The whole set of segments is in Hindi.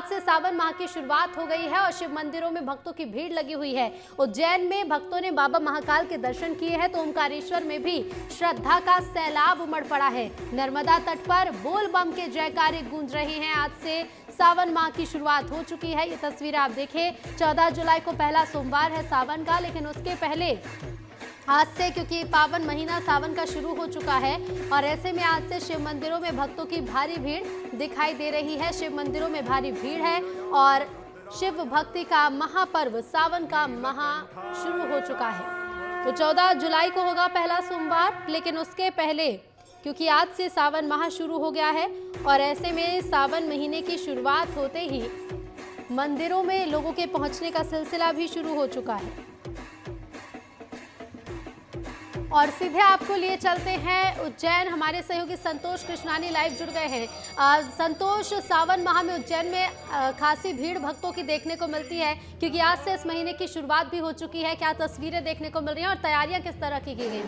से सावन माह की शुरुआत हो गई है और शिव मंदिरों में भक्तों की भीड़ लगी हुई है। उज्जैन में भक्तों ने बाबा महाकाल के दर्शन किए हैं तो ओमकारेश्वर में भी श्रद्धा का सैलाब उमड़ पड़ा है। नर्मदा तट पर बोल बम के जयकारे गूंज रहे हैं। आज से सावन माह की शुरुआत हो चुकी है। ये तस्वीर आप देखें, 14 जुलाई को पहला सोमवार है सावन का, लेकिन उसके पहले आज से, क्योंकि पावन महीना सावन का शुरू हो चुका है और ऐसे में आज से शिव मंदिरों में भक्तों की भारी भीड़ दिखाई दे रही है। शिव मंदिरों में भारी भीड़ है और शिव भक्ति का महापर्व सावन का महा शुरू हो चुका है। तो 14 जुलाई को होगा पहला सोमवार, लेकिन उसके पहले क्योंकि आज से सावन माह शुरू हो गया है और ऐसे में सावन महीने की शुरुआत होते ही मंदिरों में लोगों के पहुंचने का सिलसिला भी शुरू हो चुका है। और सीधे आपको लिए चलते हैं उज्जैन। हमारे सहयोगी संतोष कृष्णानी लाइव जुड़ गए हैं। संतोष, सावन माह में उज्जैन में खासी भीड़ भक्तों की देखने को मिलती है क्योंकि आज से इस महीने की शुरुआत भी हो चुकी है। क्या तस्वीरें देखने को मिल रही हैं और तैयारियां किस तरह की गई हैं?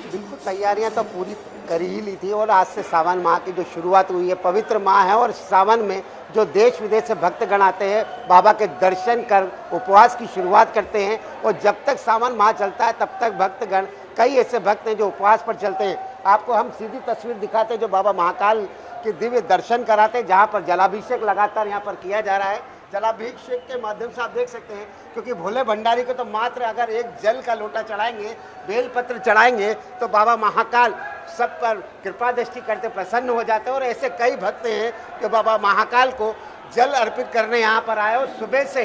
बिल्कुल, तैयारियां तो पूरी कर ही ली थी और आज से सावन माह की जो शुरुआत हुई है, पवित्र माह है और सावन में जो देश विदेश से भक्तगण आते हैं, बाबा के दर्शन कर उपवास की शुरुआत करते हैं और जब तक सावन माह चलता है तब तक भक्तगण, कई ऐसे भक्त हैं जो उपवास पर चलते हैं। आपको हम सीधी तस्वीर दिखाते हैं जो बाबा महाकाल के दिव्य दर्शन कराते हैं, जहाँ पर जलाभिषेक लगातार यहाँ पर किया जा रहा है। जलाभिषेक के माध्यम से आप देख सकते हैं, क्योंकि भोले भंडारी को तो मात्र अगर एक जल का लोटा चढ़ाएंगे, बेलपत्र चढ़ाएंगे तो बाबा महाकाल सब पर कृपा दृष्टि करते प्रसन्न हो जाते हैं। और ऐसे कई भक्त हैं जो बाबा महाकाल को जल अर्पित करने यहाँ पर आए और सुबह से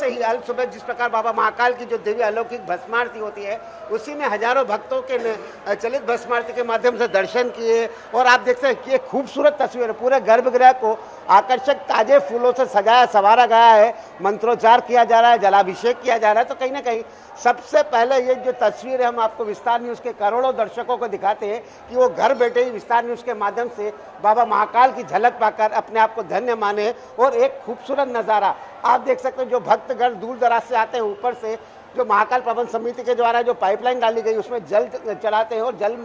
ही अल सुबह जिस प्रकार बाबा महाकाल की जो दिव्य अलौकिक भस्मारती होती है, उसी में हजारों भक्तों के चलित भस्मारती के माध्यम से दर्शन किए। और आप देख सकते हैं कि ये खूबसूरत तस्वीर है। पूरे गर्भगृह को आकर्षक ताजे फूलों से सजाया संवारा गया है, मंत्रोच्चार किया जा रहा है, जलाभिषेक किया जा रहा है। तो कहीं ना कहीं सबसे पहले ये जो तस्वीर है हम आपको विस्तार न्यूज़ के करोड़ों दर्शकों को दिखाते हैं कि वो घर बैठे ही विस्तार न्यूज़ के माध्यम से बाबा महाकाल की झलक पाकर अपने आप को धन्य माने। और एक खूबसूरत नज़ारा आप देख सकते हैं, जो भक्तगण दूर दराज से आते हैं, ऊपर से जो महाकाल प्रबंध समिति के द्वारा जो पाइपलाइन डाली गई उसमें जल चढ़ाते हैं और जल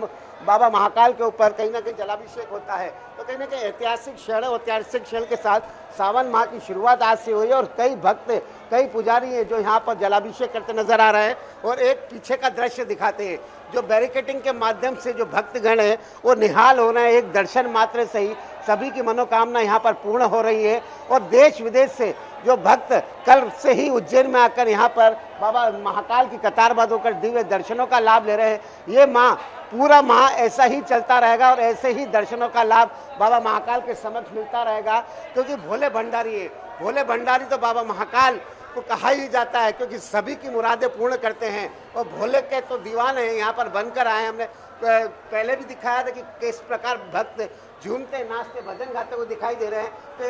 बाबा महाकाल के ऊपर कहीं ना कहीं जलाभिषेक होता है। तो कहीं ना कहीं ऐतिहासिक क्षण है। ऐतिहासिक क्षण के साथ सावन माह की शुरुआत आज से हुई है और कई भक्त, कई पुजारी हैं जो यहाँ पर जलाभिषेक करते नजर आ रहे हैं। और एक पीछे का दृश्य दिखाते हैं, जो बैरिकेटिंग के माध्यम से जो भक्तगण है वो निहाल हो रहे हैं। एक दर्शन मात्र से ही सभी की मनोकामना यहाँ पर पूर्ण हो रही है। और देश विदेश से जो भक्त कल से ही उज्जैन में आकर यहाँ पर बाबा महाकाल की कतारबद्ध होकर दिव्य दर्शनों का लाभ ले रहे हैं। ये माह, पूरा माह ऐसा ही चलता रहेगा और ऐसे ही दर्शनों का लाभ बाबा महाकाल के समक्ष मिलता रहेगा, क्योंकि भोले भंडारी है। भोले भंडारी तो बाबा महाकाल को कहा ही जाता है क्योंकि सभी की मुरादें पूर्ण करते हैं और भोले के तो दीवाने हैं। यहाँ पर बनकर आए, हमने पहले भी दिखाया था कि किस प्रकार भक्त झूमते नाचते भजन गाते हुए दिखाई दे रहे हैं। तो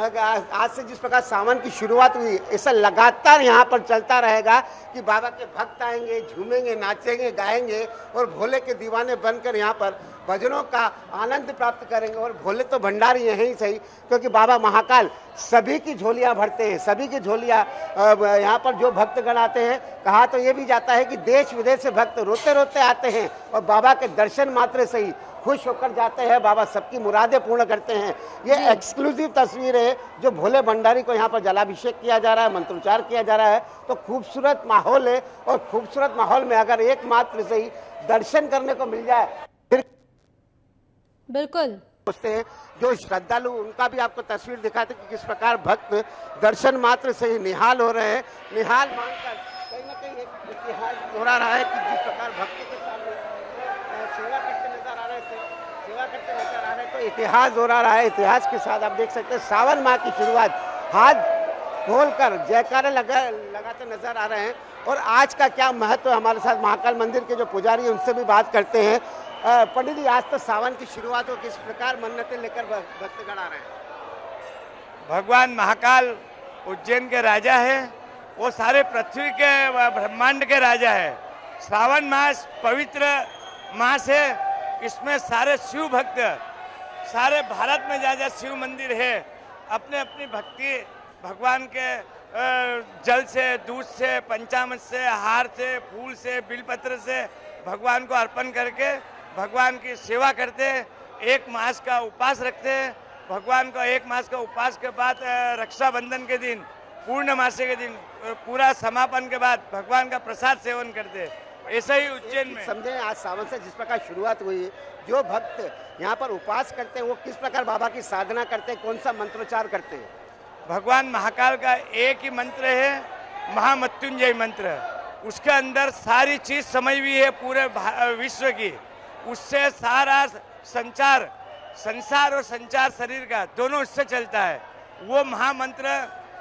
एक आज से जिस प्रकार सावन की शुरुआत हुई, ऐसा लगातार यहाँ पर चलता रहेगा कि बाबा के भक्त आएंगे, झूमेंगे, नाचेंगे, गाएंगे और भोले के दीवाने बनकर यहाँ पर भजनों का आनंद प्राप्त करेंगे। और भोले तो भंडारी हैं ही सही, क्योंकि बाबा महाकाल सभी की झोलियाँ भरते हैं, सभी की झोलियाँ यहाँ पर जो भक्तगण आते हैं। कहा तो ये भी जाता है कि देश विदेश से भक्त रोते रोते आते हैं और बाबा के दर्शन मात्र से ही खुश होकर जाते हैं। बाबा सबकी मुरादें पूर्ण करते हैं। ये एक्सक्लूसिव तस्वीर है जो भोले भंडारी को यहाँ पर जलाभिषेक किया जा रहा है, मंत्रोच्चार किया जा रहा है। तो खूबसूरत माहौल है और खूबसूरत माहौल में अगर एकमात्र से ही दर्शन करने को मिल जाए, फिर बिल्कुल हैं जो श्रद्धालु, उनका भी आपको तस्वीर दिखाते कि किस प्रकार भक्त दर्शन मात्र से ही निहाल हो रहे हैं। निहाल मानकर कहीं ना कहीं एक इतिहास दोहरा रहा है कि जिस प्रकार भक्तों के सामने सेवा करते नजर आ रहे हैं, तो इतिहास दोहरा रहा है। इतिहास के साथ आप देख सकते हैं सावन माह की शुरुआत हाथ खोलकर जयकारे लगाते नजर आ रहे हैं। और आज का क्या महत्व है, हमारे साथ महाकाल मंदिर के जो पुजारी हैं उनसे भी बात करते हैं। पंडित जी, आज तो सावन की शुरुआत हो, किस प्रकार मन्नतें लेकर भक्तगण आ रहे हैं? भगवान महाकाल उज्जैन के राजा है, वो सारे पृथ्वी के ब्रह्मांड के राजा है। श्रावण मास पवित्र मास है, इसमें सारे शिव भक्त, सारे भारत में जहाँ शिव मंदिर है, अपने अपनी भक्ति भगवान के जल से, दूध से, पंचामृत से, हार से, फूल से, बिलपत्र से भगवान को अर्पण करके भगवान की सेवा करते हैं। एक मास का उपवास रखते हैं। भगवान का एक मास का उपवास के बाद रक्षाबंधन के दिन, पूर्णमासी के दिन, पूरा समापन के बाद भगवान का प्रसाद सेवन करते हैं। ऐसा ही उज्जैन में समझे आज सावन से जिस प्रकार शुरुआत हुई है, जो भक्त यहाँ पर उपवास करते हैं वो किस प्रकार बाबा की साधना करते हैं, कौन सा मंत्रोच्चार करते हैं? भगवान महाकाल का एक ही मंत्र है, महामृत्युंजय मंत्र। उसके अंदर सारी चीज समाई हुई है पूरे विश्व की। उससे सारा संसार और संचार शरीर का दोनों उससे चलता है। वो महामंत्र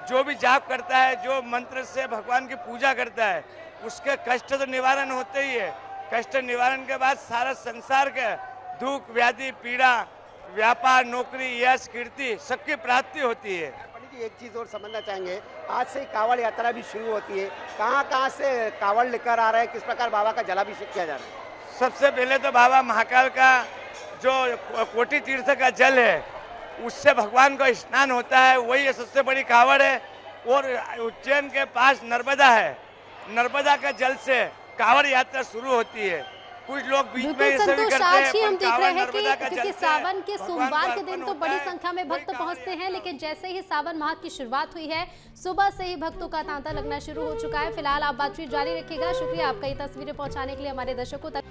जो भी जाप करता है, जो मंत्र से भगवान की पूजा करता है, उसके कष्ट तो निवारण होते ही है। कष्ट निवारण के बाद सारा संसार के दुख, व्याधि, पीड़ा, व्यापार, नौकरी, यश, कीर्ति सबकी प्राप्ति होती है। पंडित जी, एक चीज और समझना चाहेंगे, आज से कांवड़ यात्रा भी शुरू होती है। कहाँ से कांवड़ लेकर आ रहे हैं, किस प्रकार बाबा का जलाभिषेक किया जा रहा है? सबसे पहले तो बाबा महाकाल का जो कोटि तीर्थ का जल है, उससे भगवान का स्नान होता है। वही सबसे बड़ी कांवड़ है। और उज्जैन के पास नर्मदा है, नर्मदा का जल से कांवड़ यात्रा शुरू होती है। कुछ लोग बीच में बिल्कुल ऐसे भी संतोष, करते आज हैं, ही हम पर देख कांवड़ रहे हैं नर्मदा का कि जल क्योंकि से सावन के भगवान सोमवार को के दिन अर्पण तो होता बड़ी है। संख्या में भक्त वही पहुंचते कांवड़ हैं, लेकिन जैसे ही सावन माह की शुरुआत हुई है, सुबह से ही भक्तों का तांता लगना शुरू हो चुका है। फिलहाल आप बातचीत जारी रखिएगा। शुक्रिया आपका ये तस्वीरें पहुंचाने के लिए हमारे दर्शकों तक।